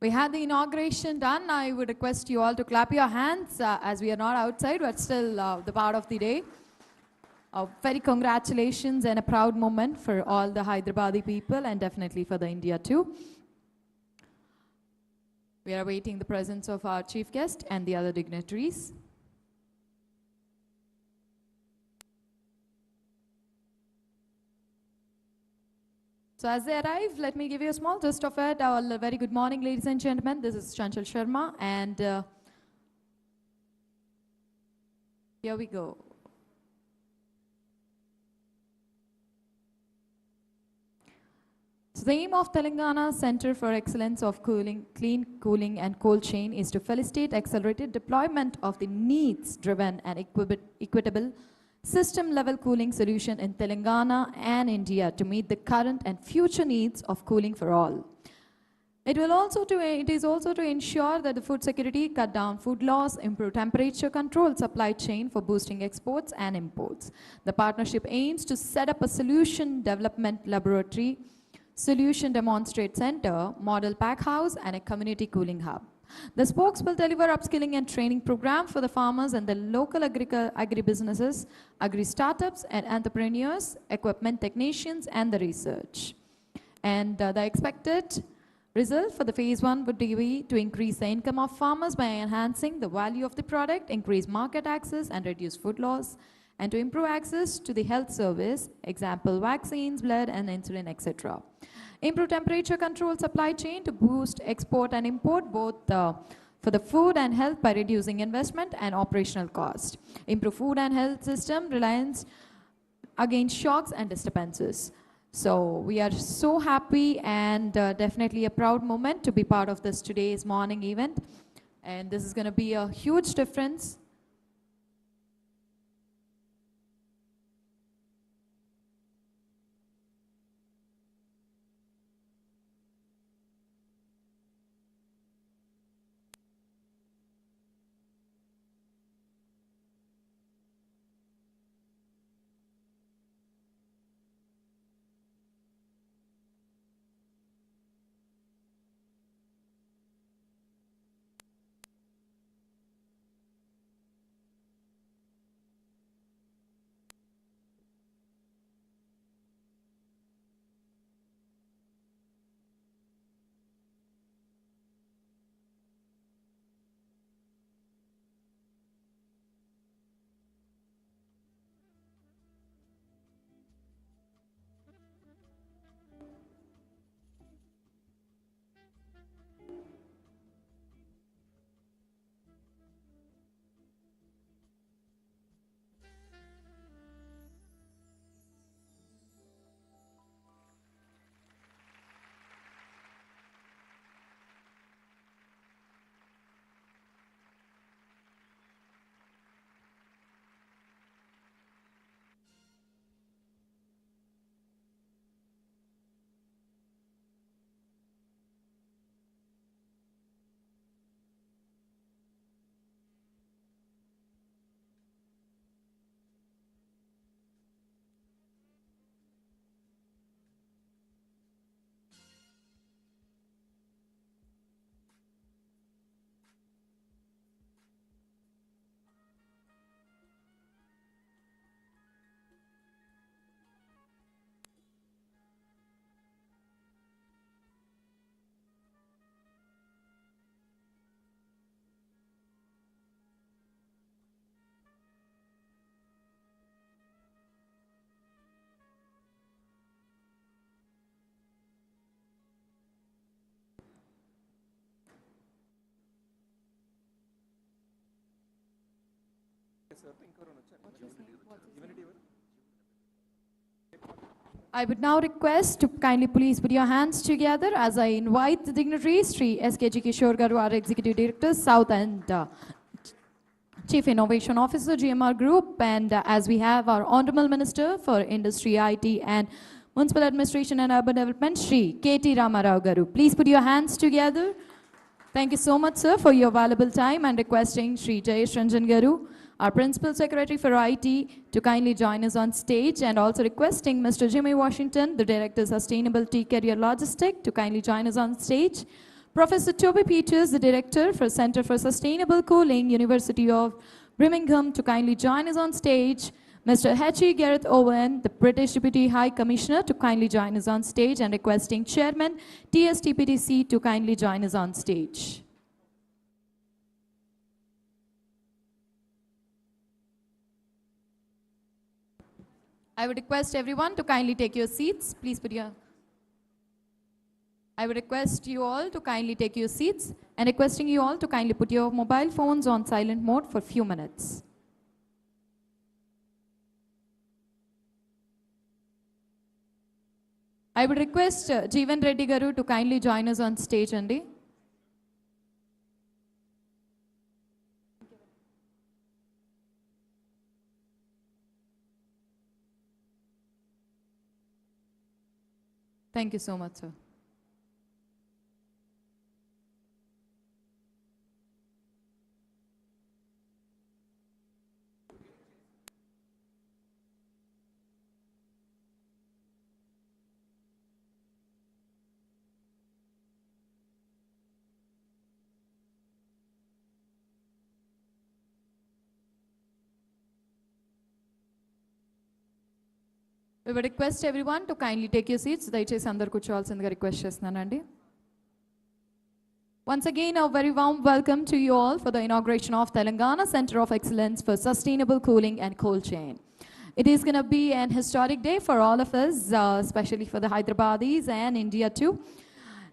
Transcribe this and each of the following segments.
We had the inauguration done. I would request you all to clap your hands as we are not outside, but still the part of the day. Very congratulations and a proud moment for all the Hyderabadi people and definitely for the India too. We are awaiting the presence of our chief guest and the other dignitaries. So as they arrive, let me give you a small gist of it. Very good morning, ladies and gentlemen. This is Chanchal Sharma, and here we go. So the aim of Telangana Center for Excellence of Clean Cooling and Cold Chain is to facilitate accelerated deployment of the needs-driven and equitable system-level cooling solution in Telangana and India to meet the current and future needs of cooling for all. It is also to ensure that the food security, cut down food loss, improve temperature control, supply chain for boosting exports and imports. The partnership aims to set up a solution development laboratory, solution demonstrate center, model pack house, and a community cooling hub. The spokes will deliver upskilling and training program for the farmers and the local agri-businesses, agri-startups and entrepreneurs, equipment technicians, and the research. And the expected result for the phase 1 would be to increase the income of farmers by enhancing the value of the product, increase market access, and reduce food loss, and to improve access to the health service, example vaccines, blood, and insulin, etc. Improve temperature control supply chain to boost export and import both for the food and health by reducing investment and operational cost. Improve food and health system reliance against shocks and disturbances. So we are so happy and definitely a proud moment to be part of this today's morning event. And this is going to be a huge difference. I would now request to kindly please put your hands together as I invite the dignitaries, Sri S.K.G. Kishore Garu, our Executive Director, South and Chief Innovation Officer, GMR Group, and as we have our Honorable Minister for Industry, IT and Municipal Administration and Urban Development, Sri K.T. Ramarao Garu. Please put your hands together. Thank you so much, sir, for your valuable time, and requesting Sri Jayesh Ranjan Garu, our Principal Secretary for IT, to kindly join us on stage, and also requesting Mr. Jimmy Washington, the Director of Sustainability Career Logistics, to kindly join us on stage. Professor Toby Peters, the Director for Center for Sustainable Cooling, University of Birmingham, to kindly join us on stage. Mr. H.E. Gareth Owen, the British Deputy High Commissioner, to kindly join us on stage, and requesting Chairman TSTPTC to kindly join us on stage. I would request everyone to kindly take your seats. Please put your... I would request you all to kindly take your seats and requesting you all to kindly put your mobile phones on silent mode for a few minutes. I would request Jeevan Reddy Garu to kindly join us on stage, Andy. Thank you so much, sir. We would request everyone to kindly take your seats. Daichesi andaru కూర్చోవాల్సిందిగా request చేస్తున్నానండి. Once again, a very warm welcome to you all for the inauguration of Telangana Center of Excellence for Sustainable Cooling and Cold Chain. It is going to be an historic day for all of us, especially for the Hyderabadis and India too.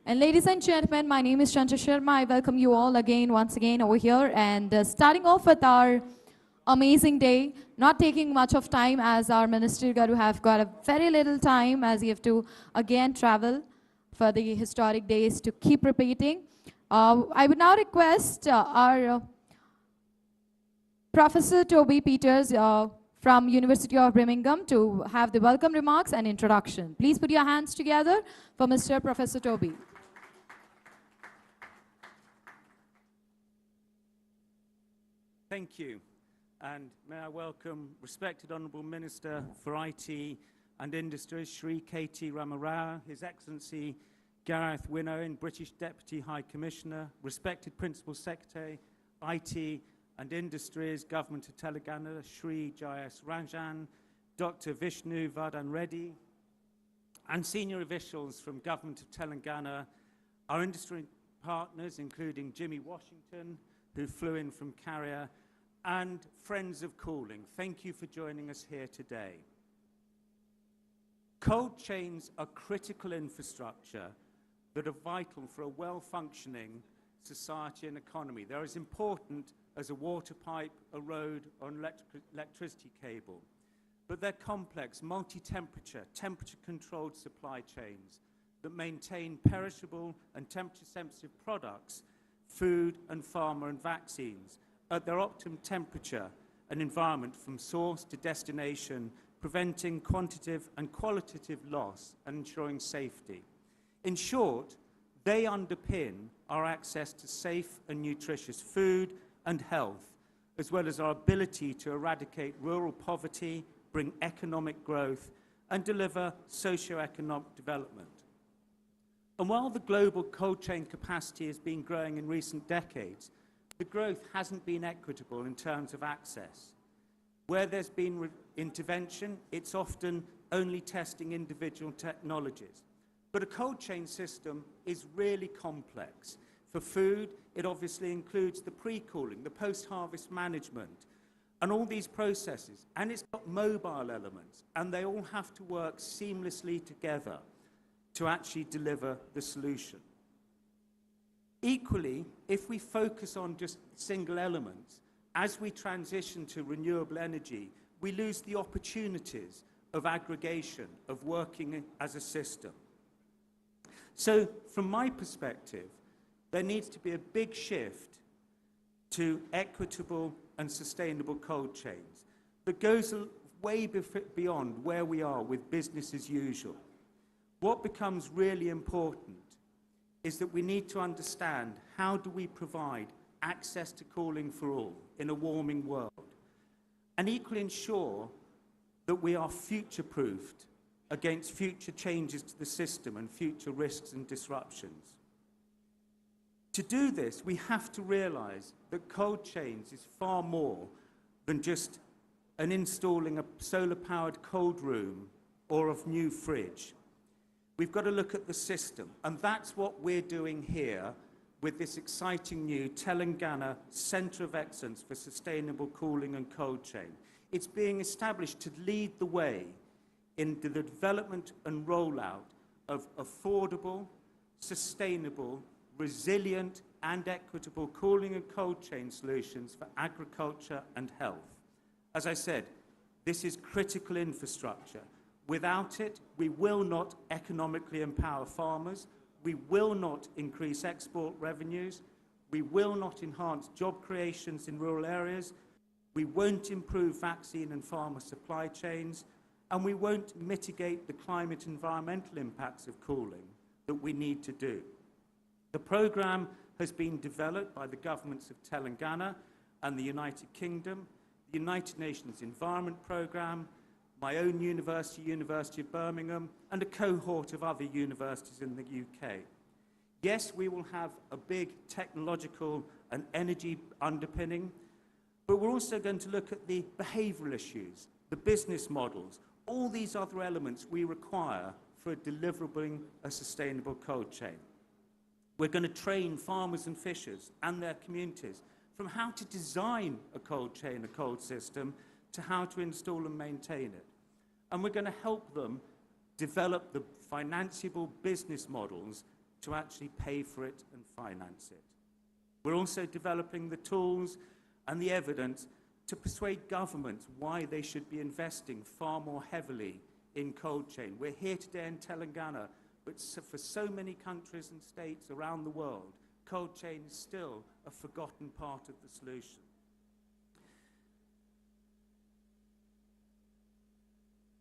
And ladies and gentlemen, my name is Chancha Sharma. I welcome you all again, once again over here, and starting off with our amazing day, not taking much of time as our Minister Garu have got a very little time as you have to again travel for the historic days to keep repeating. I would now request our Professor Toby Peters from University of Birmingham to have the welcome remarks and introduction. Please put your hands together for Mr. Professor Toby. Thank you. And may I welcome respected Honourable Minister for IT and Industries, Shri KT Ramarao, His Excellency Gareth Winnow, British Deputy High Commissioner, respected Principal Secretary, IT and Industries, Government of Telangana, Shri J.S. Ranjan, Dr. Vishnu Vardhan Reddy, and senior officials from Government of Telangana, our industry partners, including Jimmy Washington, who flew in from Carrier, and friends of cooling. Thank you for joining us here today. Cold chains are critical infrastructure that are vital for a well-functioning society and economy. They're as important as a water pipe, a road, or an electricity cable. But they're complex, multi-temperature, temperature-controlled supply chains that maintain perishable and temperature-sensitive products, food and pharma and vaccines, at their optimum temperature and environment from source to destination, preventing quantitative and qualitative loss and ensuring safety. In short, they underpin our access to safe and nutritious food and health, as well as our ability to eradicate rural poverty, bring economic growth, and deliver socio-economic development. And while the global cold chain capacity has been growing in recent decades, the growth hasn't been equitable in terms of access. Where there's been intervention, it's often only testing individual technologies. But a cold chain system is really complex. For food, it obviously includes the pre-cooling, the post-harvest management, and all these processes. And it's got mobile elements, and they all have to work seamlessly together to actually deliver the solution. Equally, if we focus on just single elements, as we transition to renewable energy, we lose the opportunities of aggregation, of working as a system. So, from my perspective, there needs to be a big shift to equitable and sustainable cold chains that goes way beyond where we are with business as usual. What becomes really important is that we need to understand how do we provide access to cooling for all in a warming world, and equally ensure that we are future-proofed against future changes to the system and future risks and disruptions. To do this, we have to realize that cold chains is far more than just installing a solar-powered cold room or a new fridge. We've got to look at the system, and that's what we're doing here with this exciting new Telangana Centre of Excellence for Sustainable Cooling and Cold Chain. It's being established to lead the way in the development and rollout of affordable, sustainable, resilient and equitable cooling and cold chain solutions for agriculture and health. As I said, this is critical infrastructure. Without it, we will not economically empower farmers, we will not increase export revenues, we will not enhance job creations in rural areas, we won't improve vaccine and pharma supply chains, and we won't mitigate the climate and environmental impacts of cooling that we need to do. The programme has been developed by the governments of Telangana and the United Kingdom, the United Nations Environment Programme, my own university, University of Birmingham, and a cohort of other universities in the UK. Yes, we will have a big technological and energy underpinning, but we're also going to look at the behavioural issues, the business models, all these other elements we require for delivering a sustainable cold chain. We're going to train farmers and fishers and their communities from how to design a cold chain, a cold system, to how to install and maintain it. And we're going to help them develop the financeable business models to actually pay for it and finance it. We're also developing the tools and the evidence to persuade governments why they should be investing far more heavily in cold chain. We're here today in Telangana, but for so many countries and states around the world, cold chain is still a forgotten part of the solution.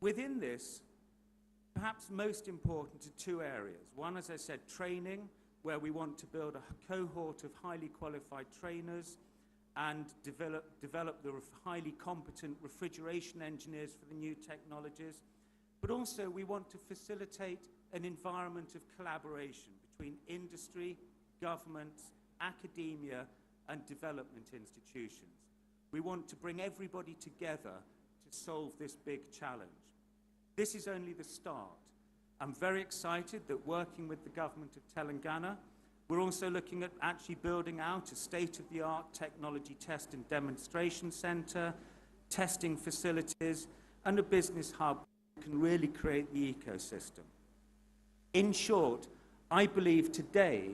Within this, perhaps most important are two areas. One, as I said, training, where we want to build a cohort of highly qualified trainers and develop the highly competent refrigeration engineers for the new technologies. But also we want to facilitate an environment of collaboration between industry, governments, academia, and development institutions. We want to bring everybody together to solve this big challenge. This is only the start. I'm very excited that working with the government of Telangana, we're also looking at actually building out a state-of-the-art technology test and demonstration centre, testing facilities, and a business hub that can really create the ecosystem. In short, I believe today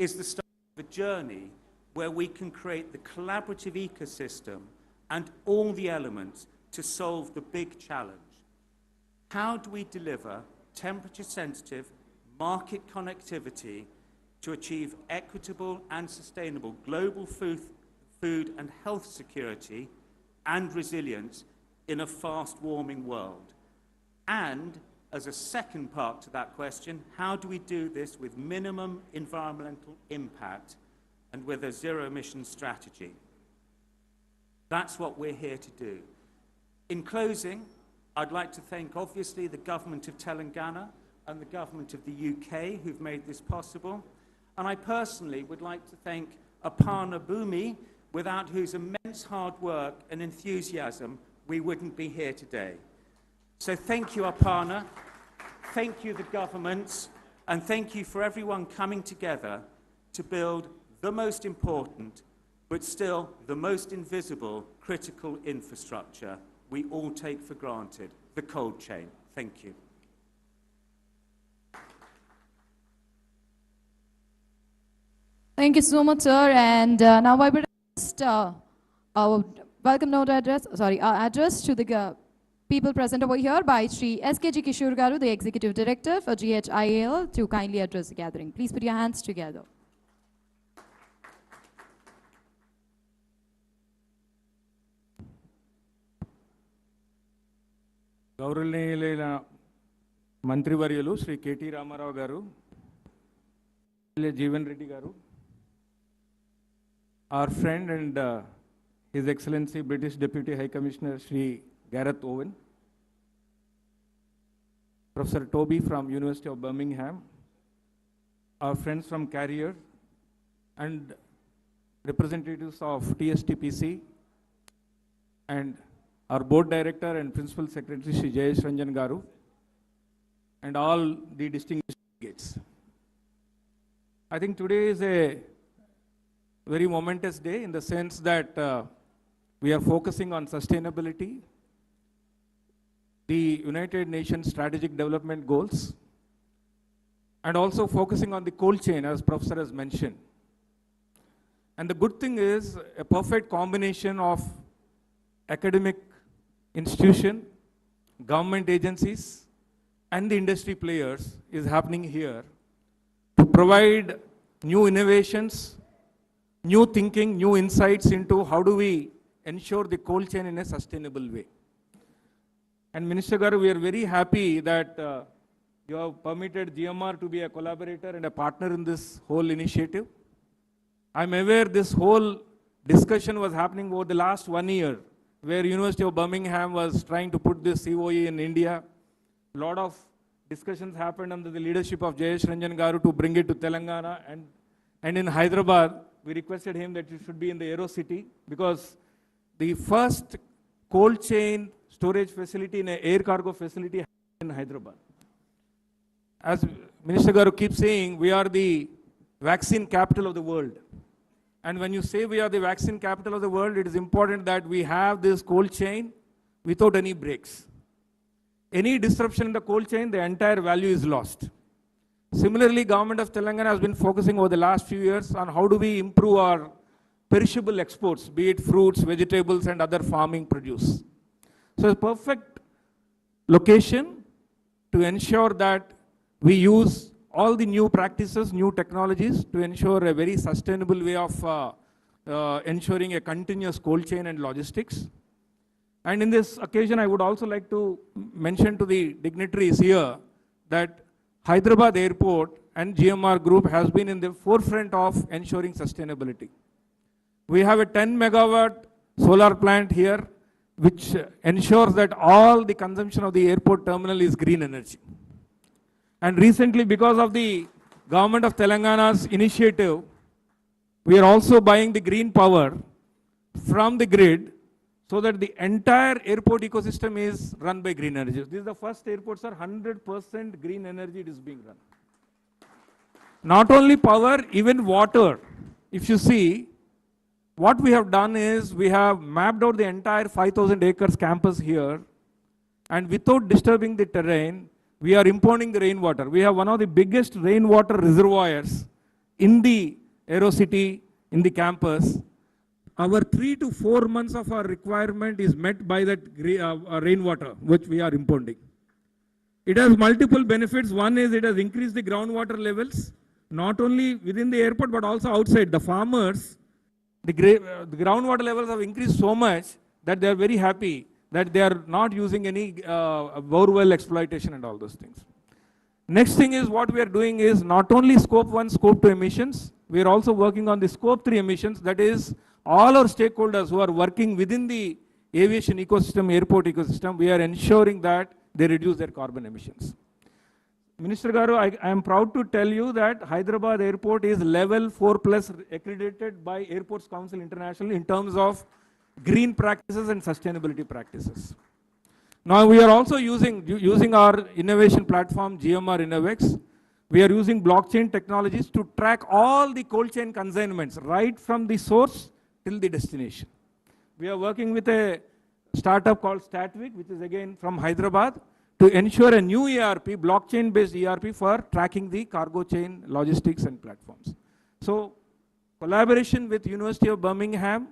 is the start of a journey where we can create the collaborative ecosystem and all the elements to solve the big challenge. How do we deliver temperature-sensitive market connectivity to achieve equitable and sustainable global food and health security and resilience in a fast-warming world? And, as a second part to that question, how do we do this with minimum environmental impact and with a zero-emission strategy? That's what we're here to do. In closing, I'd like to thank, obviously, the government of Telangana and the government of the UK who've made this possible. And I personally would like to thank Aparna Bhumi, without whose immense hard work and enthusiasm, we wouldn't be here today. So thank you, Aparna. Thank you, the governments. And thank you for everyone coming together to build the most important, but still the most invisible critical infrastructure we all take for granted, the cold chain. Thank you. Thank you so much, sir. And now I would just our welcome note address, our address to the people present over here by Shri S.K.G. Kishore Garu, the Executive Director for GHIAL, to kindly address the gathering. Please put your hands together. గౌరవనీయులైన మంత్రివర్యులు Shri KT Ramarao గారు, జీవన్ రెడ్డి గారు, our friend and His Excellency British Deputy High Commissioner Sri Gareth Owen, Professor Toby from University of Birmingham, our friends from Carrier, and representatives of TSTPC, and our board director and principal secretary, Shri Jayesh Ranjan Garu, and all the distinguished delegates. I think today is a very momentous day in the sense that we are focusing on sustainability, the United Nations Strategic Development Goals, and also focusing on the cold chain, as Professor has mentioned. And the good thing is a perfect combination of academic institution, government agencies, and the industry players is happening here to provide new innovations, new thinking, new insights into how do we ensure the cold chain in a sustainable way. And Minister Garu, we are very happy that you have permitted GMR to be a collaborator and a partner in this whole initiative. I'm aware this whole discussion was happening over the last 1 year, where University of Birmingham was trying to put this CoE in India. A lot of discussions happened under the leadership of Jayesh Ranjan Garu to bring it to Telangana, and in Hyderabad, we requested him that it should be in the Aero City, because the first cold chain storage facility in an air cargo facility in Hyderabad. As Minister Garu keeps saying, we are the vaccine capital of the world. And when you say we are the vaccine capital of the world, it is important that we have this cold chain without any breaks. Any disruption in the cold chain, the entire value is lost. Similarly, Government of Telangana has been focusing over the last few years on how do we improve our perishable exports, be it fruits, vegetables, and other farming produce. So it's a perfect location to ensure that we use all the new practices, new technologies to ensure a very sustainable way of ensuring a continuous cold chain and logistics. And in this occasion, I would also like to mention to the dignitaries here that Hyderabad Airport and GMR Group has been in the forefront of ensuring sustainability. We have a 10 megawatt solar plant here, which ensures that all the consumption of the airport terminal is green energy. And recently, because of the Government of Telangana's initiative, we are also buying the green power from the grid so that the entire airport ecosystem is run by green energy. This is the first airport, sir, 100% green energy it is being run. Not only power, even water. If you see, what we have done is we have mapped out the entire 5,000 acres campus here, and without disturbing the terrain, we are impounding the rainwater. We have one of the biggest rainwater reservoirs in the Aero City, in the campus. Our 3 to 4 months of our requirement is met by that rainwater, which we are impounding. It has multiple benefits. One is it has increased the groundwater levels, not only within the airport, but also outside. The farmers, the groundwater levels have increased so much that they are very happy that they are not using any borewell exploitation and all those things. Next thing is what we are doing is not only scope 1, scope 2 emissions, we are also working on the scope 3 emissions, that is all our stakeholders who are working within the aviation ecosystem, airport ecosystem, we are ensuring that they reduce their carbon emissions. Minister Garu, I am proud to tell you that Hyderabad Airport is level 4 plus accredited by Airports Council International in terms of green practices and sustainability practices. Now we are also using our innovation platform GMR Innovex. We are using blockchain technologies to track all the cold chain consignments right from the source till the destination. We are working with a startup called Statvic, which is again from Hyderabad, to ensure a new ERP, blockchain based ERP for tracking the cargo chain logistics and platforms. So collaboration with University of Birmingham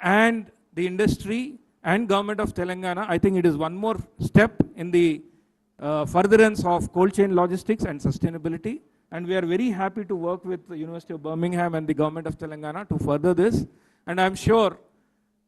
and the industry and Government of Telangana, I think it is one more step in the furtherance of cold chain logistics and sustainability. And we are very happy to work with the University of Birmingham and the Government of Telangana to further this. And I'm sure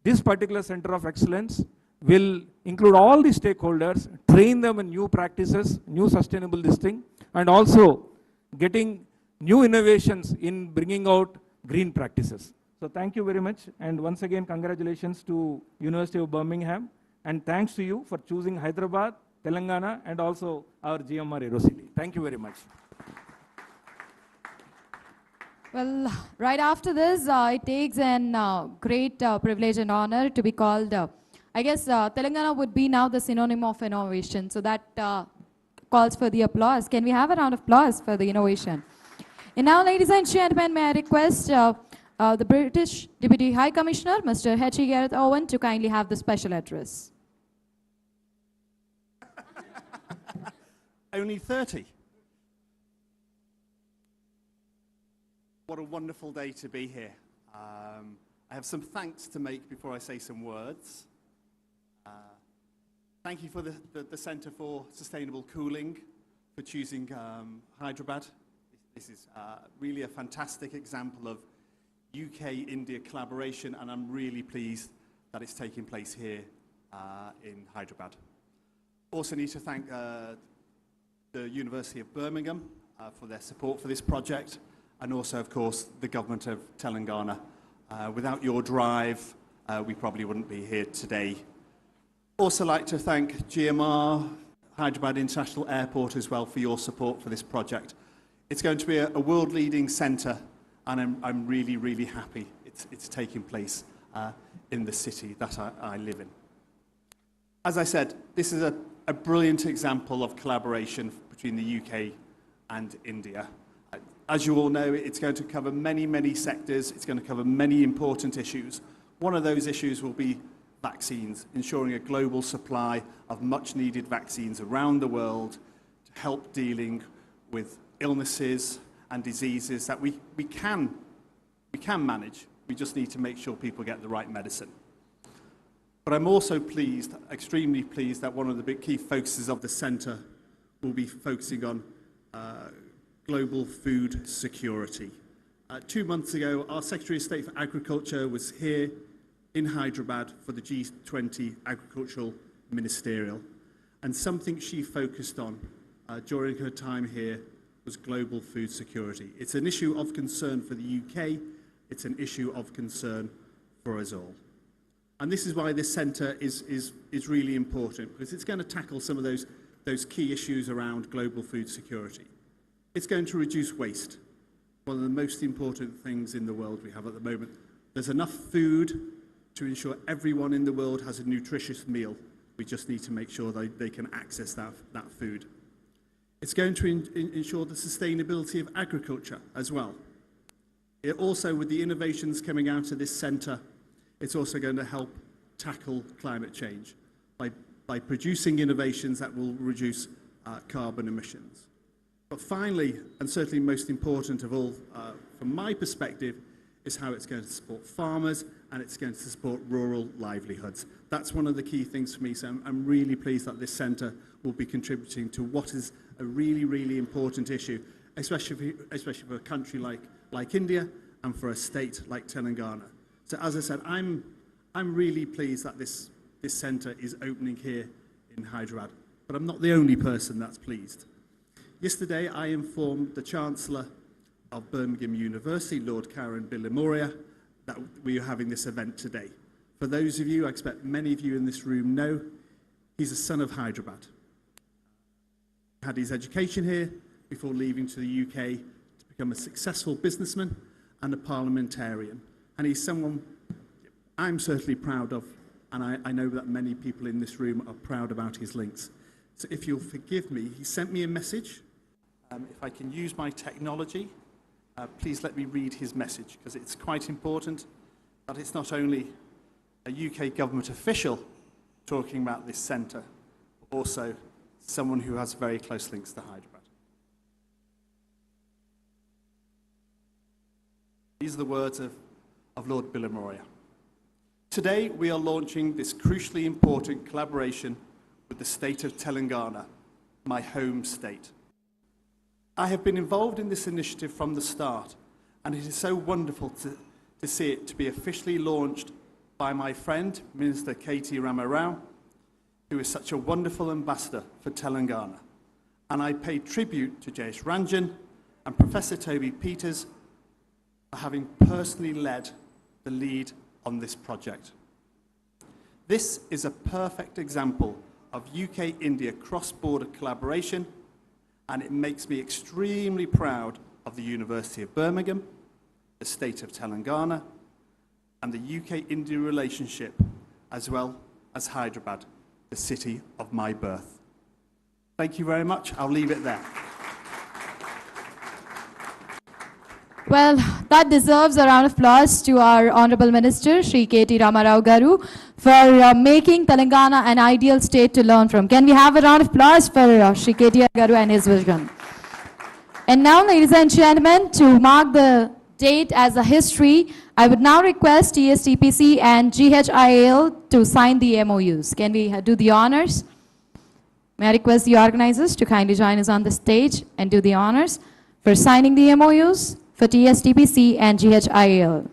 this particular Center of Excellence will include all the stakeholders, train them in new practices, new sustainable this thing, and also getting new innovations in bringing out green practices. So thank you very much, and once again congratulations to University of Birmingham, and thanks to you for choosing Hyderabad, Telangana, and also our GMR Aero City. Thank you very much. Well, right after this, it takes an great privilege and honor to be called, I guess Telangana would be now the synonym of innovation. So that calls for the applause. Can we have a round of applause for the innovation? And now, ladies and gentlemen, may I request the British Deputy High Commissioner, Mr. H.E. Gareth Owen, to kindly have the special address. Only 30. What a wonderful day to be here. I have some thanks to make before I say some words. Thank you for the Centre for Sustainable Cooling for choosing Hyderabad. This is really a fantastic example of UK-India collaboration, and I'm really pleased that it's taking place here in Hyderabad. Also need to thank the University of Birmingham for their support for this project, and also, of course, the government of Telangana. Without your drive, we probably wouldn't be here today. Also like to thank GMR, Hyderabad International Airport as well, for your support for this project. It's going to be a world-leading centre, and I'm really, really happy it's taking place in the city that I live in. As I said, this is a brilliant example of collaboration between the UK and India. As you all know, it's going to cover many, many sectors. It's going to cover many important issues. One of those issues will be vaccines, ensuring a global supply of much-needed vaccines around the world to help dealing with illnesses and diseases that we can manage. We just need to make sure people get the right medicine. But I'm also pleased, extremely pleased, that one of the big key focuses of the centre will be focusing on global food security. 2 months ago, our Secretary of State for Agriculture was here in Hyderabad for the G20 Agricultural Ministerial, and something she focused on during her time here was global food security. It's an issue of concern for the UK, it's an issue of concern for us all. And this is why this centre is really important, because it's going to tackle some of those key issues around global food security. It's going to reduce waste, one of the most important things in the world we have at the moment. There's enough food to ensure everyone in the world has a nutritious meal. We just need to make sure they can access that food. It's going to ensure the sustainability of agriculture as well. It also, with the innovations coming out of this centre, it's also going to help tackle climate change by producing innovations that will reduce carbon emissions. But finally, and certainly most important of all, from my perspective, is how it's going to support farmers and it's going to support rural livelihoods. That's one of the key things for me, so I'm really pleased that this centre will be contributing to what is a really, really important issue, especially for a country like India and for a state like Telangana. So as I said, I'm really pleased that this centre is opening here in Hyderabad, but I'm not the only person that's pleased. Yesterday, I informed the Chancellor of Birmingham University, Lord Karen Bilimoria, that we are having this event today. For those of you, I expect many of you in this room know, he's a son of Hyderabad. He had his education here before leaving to the UK to become a successful businessman and a parliamentarian. And he's someone I'm certainly proud of, and I know that many people in this room are proud about his links. So if you'll forgive me, he sent me a message. If I can use my technology, please let me read his message, because it's quite important that it's not only a UK government official talking about this centre, but also someone who has very close links to Hyderabad. These are the words of Lord Bilimoria. Today, we are launching this crucially important collaboration with the state of Telangana, my home state. I have been involved in this initiative from the start, and it is so wonderful to see it to be officially launched by my friend, Minister KTR, who is such a wonderful ambassador for Telangana. And I pay tribute to Jayesh Ranjan and Professor Toby Peters for having personally led the lead on this project. This is a perfect example of UK-India cross-border collaboration, and it makes me extremely proud of the University of Birmingham, the state of Telangana, and the UK-India relationship, as well as Hyderabad, the city of my birth. Thank you very much. I'll leave it there. Well, that deserves a round of applause to our Honorable Minister, Shri K.T. Ramarao Garu, for making Telangana an ideal state to learn from. Can we have a round of applause for Shri K.T. Garu and his vision? And now, ladies and gentlemen, to mark the date as a history, I would now request TSTPC and GHIAL to sign the MOUs. Can we do the honors? May I request the organizers to kindly join us on the stage and do the honors for signing the MOUs for TSTPC and GHIAL.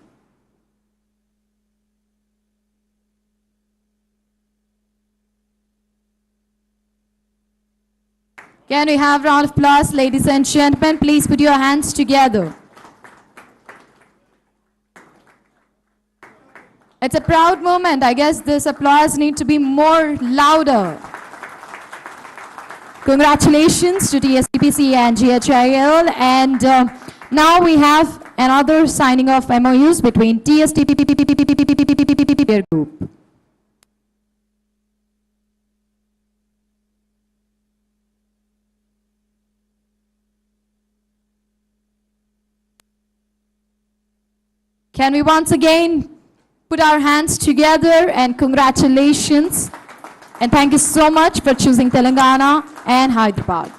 Can we have a round of applause, ladies and gentlemen? Please put your hands together. It's a proud moment. I guess this applause needs to be more louder. Congratulations to TSTPC and GHIL. And now we have another signing of MOUs between TSTPC group. Can we once again put our hands together and congratulations. And thank you so much for choosing Telangana and Hyderabad.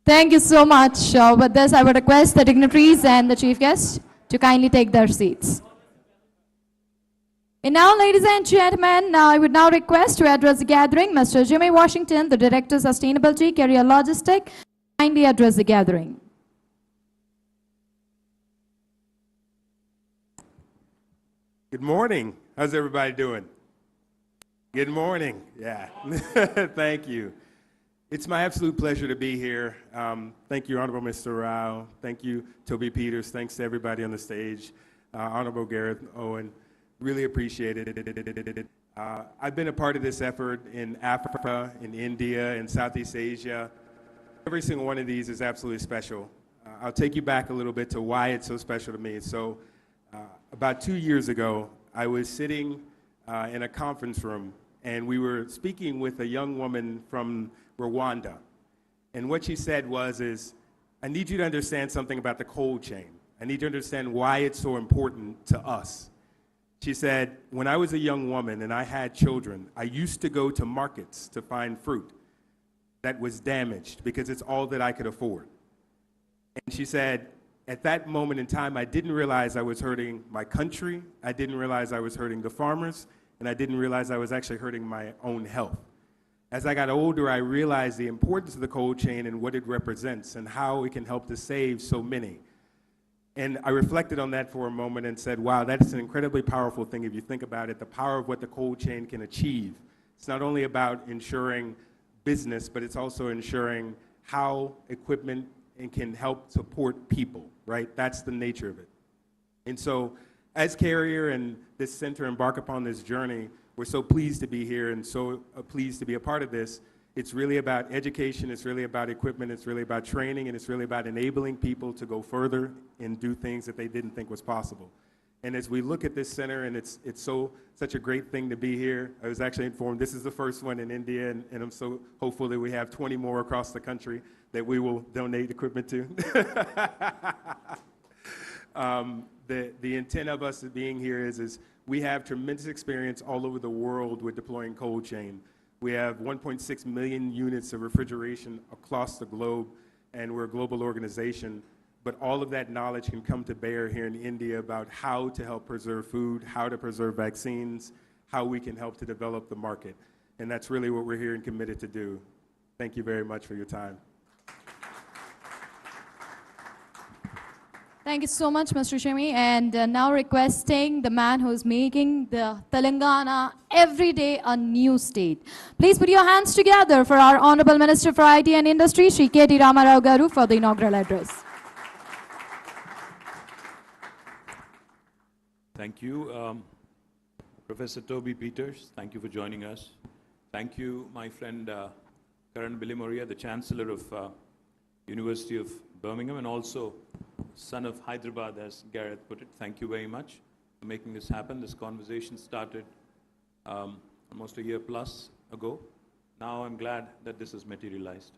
Thank you so much. With this, I would request the dignitaries and the chief guests to kindly take their seats. And now, ladies and gentlemen, I would now request to address the gathering Mr. Jimmy Washington, the Director of Sustainability, Career Logistics, kindly address the gathering. Good morning. How's everybody doing? Good morning. Yeah. Thank you. It's my absolute pleasure to be here. Thank you, Honorable Mr. Rao. Thank you, Toby Peters. Thanks to everybody on the stage. Honorable Gareth Owen. Really appreciate it. I've been a part of this effort in Africa, in India, in Southeast Asia. Every single one of these is absolutely special. I'll take you back a little bit to why it's so special to me. So about 2 years ago, I was sitting in a conference room, and we were speaking with a young woman from Rwanda. And what she said was, I need you to understand something about the cold chain. I need you to understand why it's so important to us. She said, when I was a young woman and I had children, I used to go to markets to find fruit that was damaged because it's all that I could afford. And she said, at that moment in time, I didn't realize I was hurting my country, I didn't realize I was hurting the farmers, and I didn't realize I was actually hurting my own health. As I got older, I realized the importance of the cold chain and what it represents and how it can help to save so many. And I reflected on that for a moment and said, wow, that's an incredibly powerful thing if you think about it, the power of what the cold chain can achieve. It's not only about ensuring business, but it's also ensuring how equipment can help support people, right? That's the nature of it. And so as Carrier and this center embark upon this journey, we're so pleased to be here and so pleased to be a part of this. It's really about education, it's really about equipment, it's really about training, and it's really about enabling people to go further and do things that they didn't think was possible. And as we look at this center, and it's such a great thing to be here. I was actually informed this is the first one in India, and I'm so hopeful that we have 20 more across the country that we will donate equipment to. The intent of us being here is we have tremendous experience all over the world with deploying cold chain. We have 1.6 million units of refrigeration across the globe, and we're a global organization. But all of that knowledge can come to bear here in India about how to help preserve food, how to preserve vaccines, how we can help to develop the market. And that's really what we're here and committed to do. Thank you very much for your time. Thank you so much, Mr. Shimi. And now requesting the man who's making the Telangana every day a new state. Please put your hands together for our Honorable Minister for IT and Industry, Shri K.T. Ramarao Garu, for the inaugural address. Thank you. Professor Toby Peters, thank you for joining us. Thank you, my friend Karan Bilimoria, the Chancellor of University of Birmingham, and also son of Hyderabad, as Gareth put it. Thank you very much for making this happen. This conversation started almost a year plus ago. Now I'm glad that this has materialized.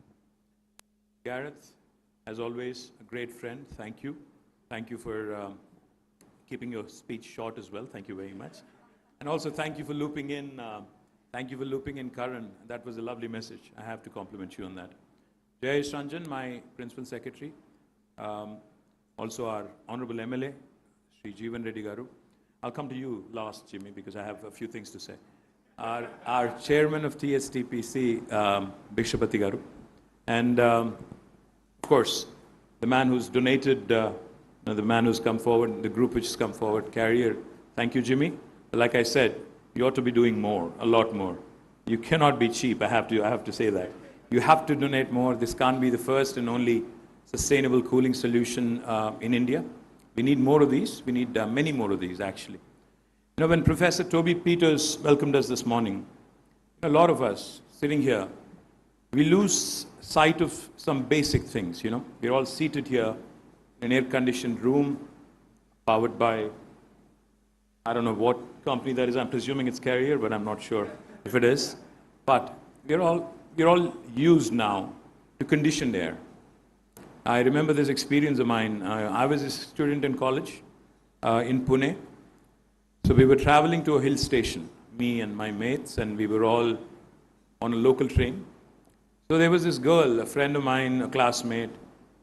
Gareth, as always, a great friend. Thank you. Thank you for keeping your speech short as well. Thank you very much. And also thank you for looping in Karan. That was a lovely message. I have to compliment you on that. Jayesh Ranjan, my Principal Secretary, also our Honorable MLA, Sri Jeevan Reddy Garu. I'll come to you last, Jimmy, because I have a few things to say. Our Chairman of TSTPC, Bhikshapati Garu. And of course, the man who's donated, the man who's come forward, the group which has come forward, Carrier. Thank you, Jimmy. But like I said, you ought to be doing more, a lot more. You cannot be cheap, I have to say that. You have to donate more. This can't be the first and only sustainable cooling solution in India. We need more of these. We need many more of these, actually. You know, when Professor Toby Peters welcomed us this morning, a lot of us sitting here, we lose sight of some basic things, you know. We're all seated here in an air-conditioned room, powered by, I don't know what company that is. I'm presuming it's Carrier, but I'm not sure if it is. But we're all used now to conditioned air. I remember this experience of mine. I was a student in college in Pune. So we were traveling to a hill station, me and my mates, and we were all on a local train. So there was this girl, a friend of mine, a classmate,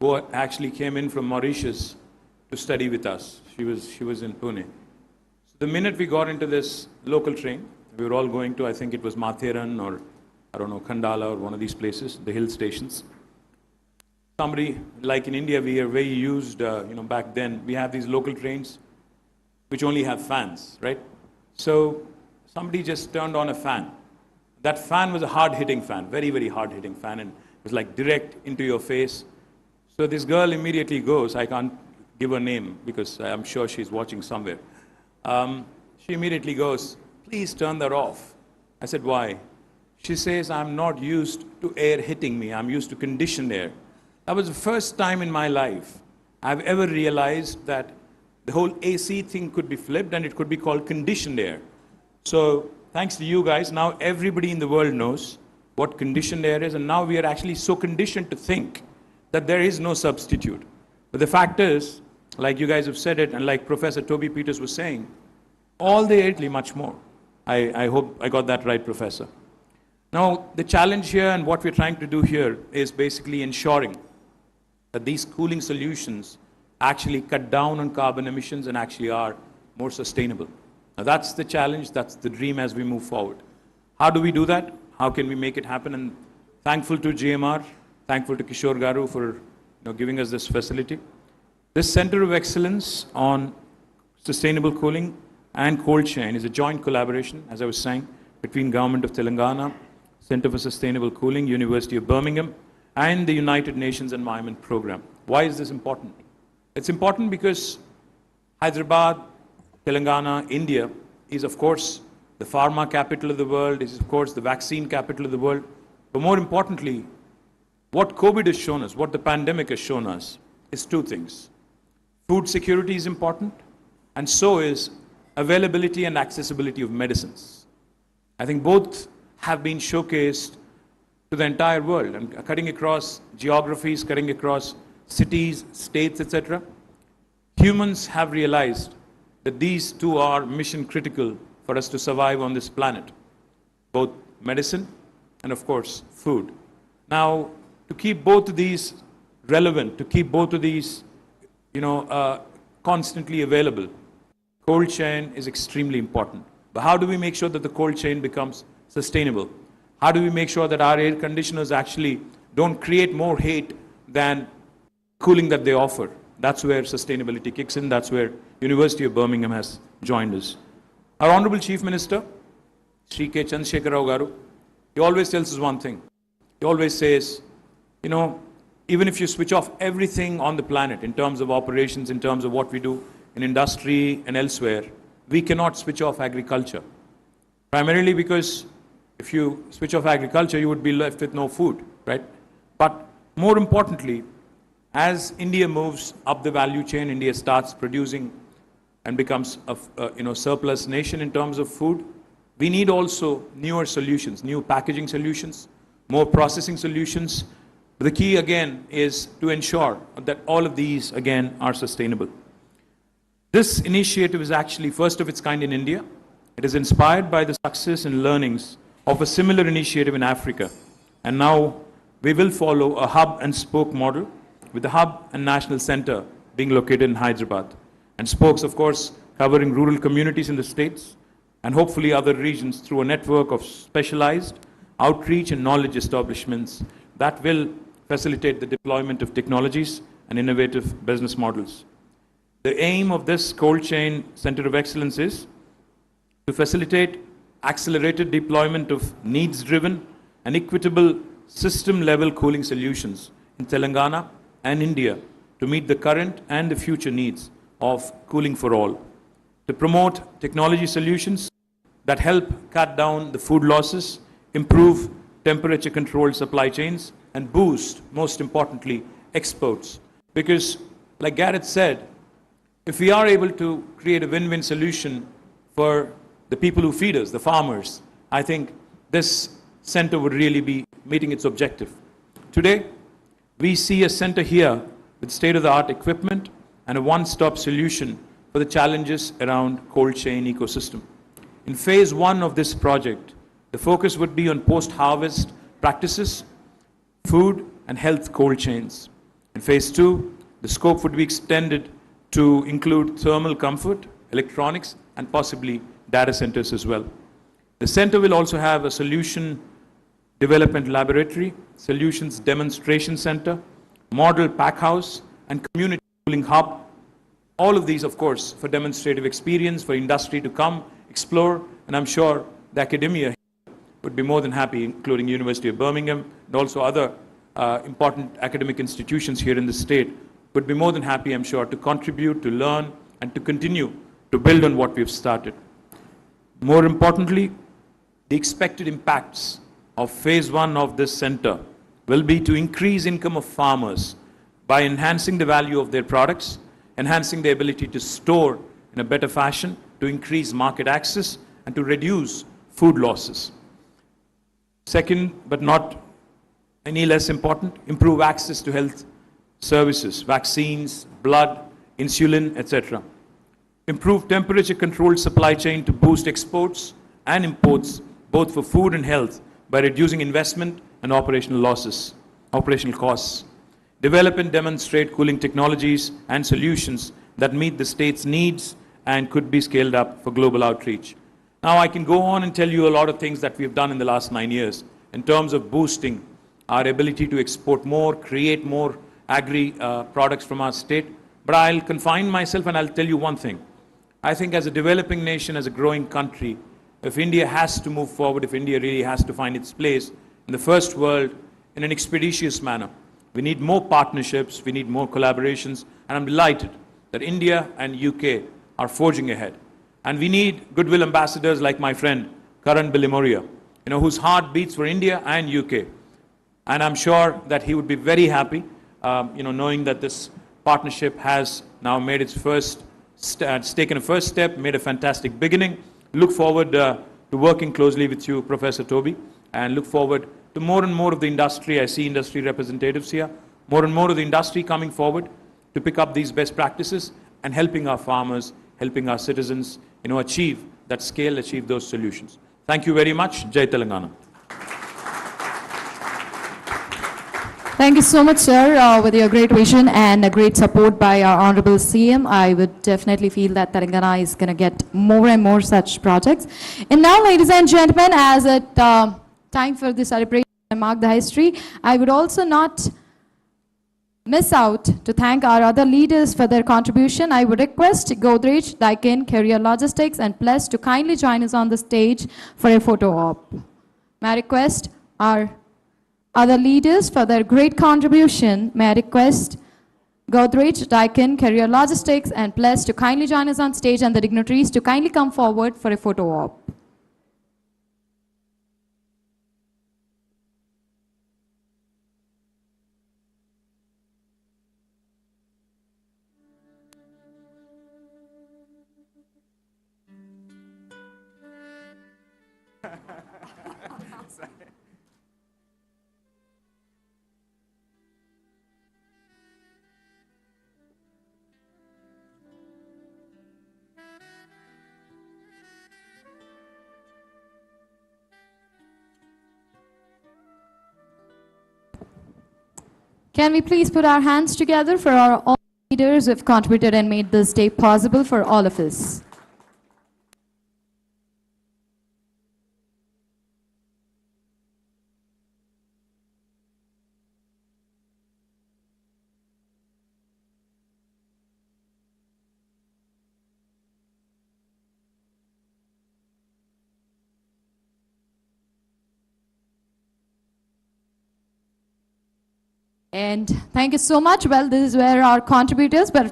who actually came in from Mauritius to study with us. She was in Pune. So the minute we got into this local train, we were all going to, I think it was Matheran or, I don't know, Khandala or one of these places, the hill stations. Somebody, like in India, we are very used, back then, we have these local trains which only have fans, right? So somebody just turned on a fan. That fan was a hard-hitting fan, very, very hard-hitting fan, and it was like direct into your face. So this girl immediately goes, I can't give her name because I'm sure she's watching somewhere. She immediately goes, please turn that off. I said, why? She says, I'm not used to air hitting me. I'm used to conditioned air. That was the first time in my life I've ever realized that the whole AC thing could be flipped and it could be called conditioned air. So thanks to you guys, now everybody in the world knows what conditioned air is, and now we are actually so conditioned to think that there is no substitute. But the fact is, like you guys have said it, and like Professor Toby Peters was saying, all the air, much more. I hope I got that right, Professor. Now, the challenge here and what we're trying to do here is basically ensuring that these cooling solutions actually cut down on carbon emissions and actually are more sustainable. Now, that's the challenge, that's the dream as we move forward. How do we do that? How can we make it happen? And thankful to GMR, thankful to Kishore Garu for giving us this facility. This Center of Excellence on Sustainable Cooling and Cold Chain is a joint collaboration, as I was saying, between Government of Telangana, Center for Sustainable Cooling, University of Birmingham, and the United Nations Environment Program. Why is this important? It's important because Hyderabad, Telangana, India is, of course, the pharma capital of the world, is, of course, the vaccine capital of the world. But more importantly, what COVID has shown us, what the pandemic has shown us, is two things. Food security is important, and so is availability and accessibility of medicines. I think both have been showcased to the entire world, and cutting across geographies, cutting across cities, states, etc. Humans have realized that these two are mission critical for us to survive on this planet, both medicine and, of course, food. Now, to keep both of these relevant, to keep both of these, constantly available, cold chain is extremely important. But how do we make sure that the cold chain becomes sustainable? How do we make sure that our air conditioners actually don't create more heat than cooling that they offer? That's where sustainability kicks in. That's where University of Birmingham has joined us. Our Honorable Chief Minister, Sri K. Chandrasekhar Rao Garu, he always tells us one thing. He always says, even if you switch off everything on the planet in terms of operations, in terms of what we do in industry and elsewhere, we cannot switch off agriculture. Primarily because if you switch off agriculture, you would be left with no food, right? But more importantly, as India moves up the value chain, India starts producing and becomes a surplus nation in terms of food, we need also newer solutions, new packaging solutions, more processing solutions. The key again is to ensure that all of these again are sustainable. This initiative is actually first of its kind in India. It is inspired by the success and learnings of a similar initiative in Africa. And now we will follow a hub and spoke model with the hub and national center being located in Hyderabad. And spokes, of course, covering rural communities in the states and hopefully other regions through a network of specialized outreach and knowledge establishments that will facilitate the deployment of technologies and innovative business models. The aim of this cold chain center of excellence is to facilitate accelerated deployment of needs-driven and equitable system-level cooling solutions in Telangana and India to meet the current and the future needs of cooling for all. To promote technology solutions that help cut down the food losses, improve temperature-controlled supply chains, and boost, most importantly, exports. Because, like Gareth said, if we are able to create a win-win solution for the people who feed us, the farmers, I think this center would really be meeting its objective. Today, we see a center here with state-of-the-art equipment and a one-stop solution for the challenges around cold chain ecosystem. In phase one of this project, the focus would be on post-harvest practices, food and health cold chains. In phase two, the scope would be extended to include thermal comfort, electronics, and possibly data centers as well. The center will also have a solution development laboratory, solutions demonstration center, model pack house, and community cooling hub. All of these, of course, for demonstrative experience, for industry to come, explore, and I'm sure the academia would be more than happy, including University of Birmingham and also other important academic institutions here in the state, would be more than happy, I'm sure, to contribute, to learn, and to continue to build on what we've started. More importantly, the expected impacts of phase one of this center will be to increase income of farmers by enhancing the value of their products, enhancing the ability to store in a better fashion, to increase market access, and to reduce food losses. Second, but not any less important, improve access to health services, vaccines, blood, insulin, etc. Improve temperature-controlled supply chain to boost exports and imports, both for food and health, by reducing investment and operational costs. Develop and demonstrate cooling technologies and solutions that meet the state's needs and could be scaled up for global outreach. Now, I can go on and tell you a lot of things that we've done in the last 9 years in terms of boosting our ability to export more, create more agri products from our state. But I'll confine myself and I'll tell you one thing. I think as a developing nation, as a growing country, if India has to move forward, if India really has to find its place in the first world in an expeditious manner, we need more partnerships, we need more collaborations, and I'm delighted that India and UK are forging ahead. And we need goodwill ambassadors like my friend, Karan Bilimoria, whose heart beats for India and UK. And I'm sure that he would be very happy, knowing that this partnership has now made its it's taken a first step, made a fantastic beginning. Look forward to working closely with you, Professor Toby, and look forward to more and more of the industry. I see industry representatives here, more and more of the industry coming forward to pick up these best practices and helping our farmers, helping our citizens, achieve that scale, achieve those solutions. Thank you very much. Jai Telangana. Thank you so much, sir, with your great vision and a great support by our Honorable CM. I would definitely feel that Telangana is going to get more and more such projects. And now, ladies and gentlemen, as it time for the celebration and mark the history, I would also not miss out to thank our other leaders for their contribution. I would request Godrej, Daikin, Career Logistics, and Plus to kindly join us on the stage for a photo op. May I request our other leaders for their great contribution. May I request Godrej, Daikin, Career Logistics, and Plus to kindly join us on stage, and the dignitaries to kindly come forward for a photo op. Can we please put our hands together for our all leaders who have contributed and made this day possible for all of us? And thank you so much. Well, this is where our contributors, but we